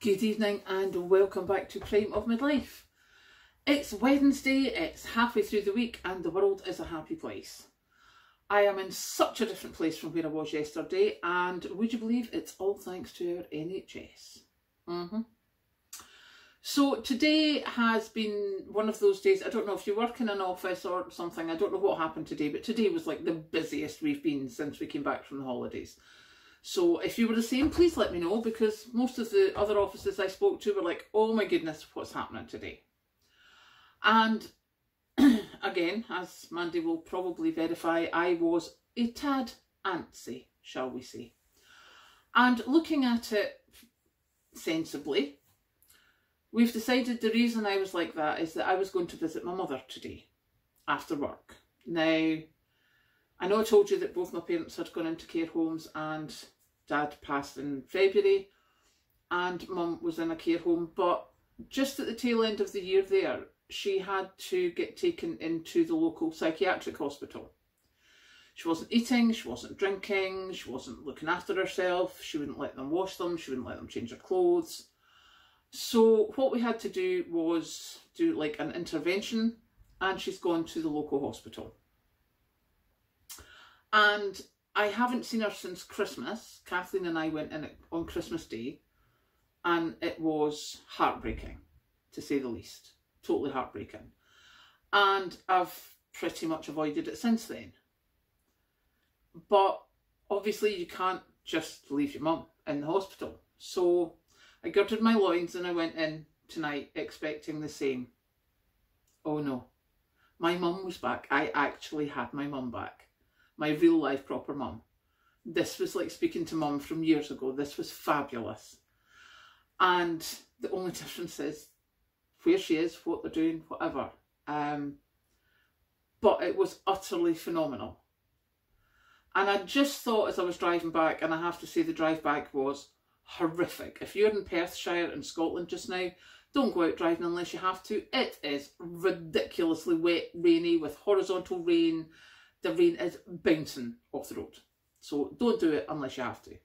Good evening and welcome back to Prime of Midlife. It's Wednesday, it's halfway through the week and the world is a happy place. I am in such a different place from where I was yesterday, and would you believe it's all thanks to our NHS. So today has been one of those days. I don't know if you work in an office or something, I don't know what happened today, but today was like the busiest we've been since we came back from the holidays. So if you were the same, please let me know, because most of the other offices I spoke to were like, oh my goodness, what's happening today? And again, as Mandy will probably verify, I was a tad antsy, shall we say. And looking at it sensibly, we've decided the reason I was like that is that I was going to visit my mother today after work. Now, I know I told you that both my parents had gone into care homes and Dad passed in February and Mum was in a care home, but just at the tail end of the year there, she had to get taken into the local psychiatric hospital. She wasn't eating, she wasn't drinking, she wasn't looking after herself, she wouldn't let them wash them, she wouldn't let them change their clothes. So what we had to do was do like an intervention, and she's gone to the local hospital. And I haven't seen her since Christmas. Kathleen and I went in on Christmas Day, and it was heartbreaking, to say the least. Totally heartbreaking. And I've pretty much avoided it since then. But obviously you can't just leave your mum in the hospital. So I girded my loins and I went in tonight expecting the same. Oh no, my mum was back. I actually had my mum back. My real life proper mum. This was like speaking to mum from years ago. This was fabulous. And the only difference is where she is, what they're doing, whatever. But it was utterly phenomenal. And I just thought as I was driving back, and I have to say the drive back was horrific. If you're in Perthshire in Scotland just now, don't go out driving unless you have to. It is ridiculously wet, rainy, with horizontal rain. The rain is bouncing off the road. So don't do it unless you have to.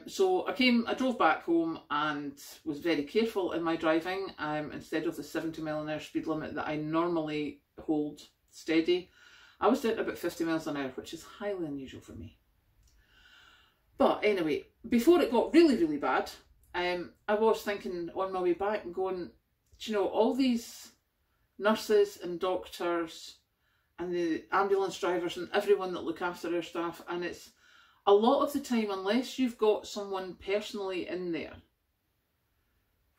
So I drove back home and was very careful in my driving. Instead of the 70 mile an hour speed limit that I normally hold steady, I was down to about 50 miles an hour, which is highly unusual for me. But anyway, before it got really, really bad, I was thinking on my way back and going, do you know, all these nurses and doctors and the ambulance drivers and everyone that look after our staff, and it's a lot of the time, unless you've got someone personally in there,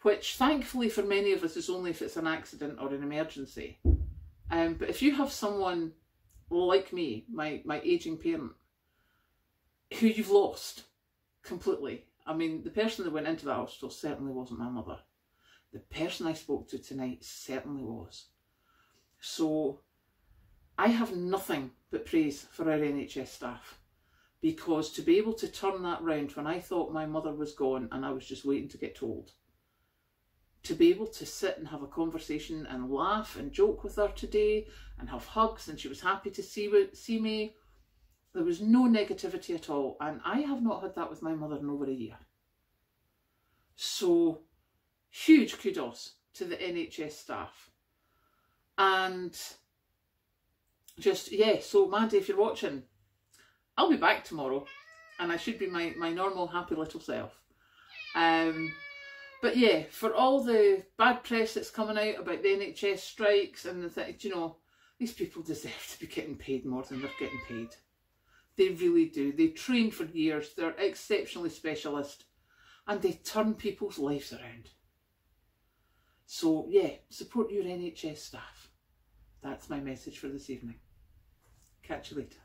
which thankfully for many of us is only if it's an accident or an emergency, but if you have someone like me, my ageing parent, who you've lost completely. I mean, the person that went into the hospital certainly wasn't my mother. The person I spoke to tonight certainly was. So I have nothing but praise for our NHS staff, because to be able to turn that round when I thought my mother was gone and I was just waiting to get told, to be able to sit and have a conversation and laugh and joke with her today and have hugs, and she was happy to see me. There was no negativity at all, and I have not had that with my mother in over a year. So huge kudos to the NHS staff. And just, yeah, so Mandy, if you're watching, I'll be back tomorrow and I should be my normal happy little self. But yeah, for all the bad press that's coming out about the NHS strikes and the thing, you know, these people deserve to be getting paid more than they're getting paid. They really do. They train for years, they're exceptionally specialist, and they turn people's lives around. So yeah, support your NHS staff. That's my message for this evening. Catch you later.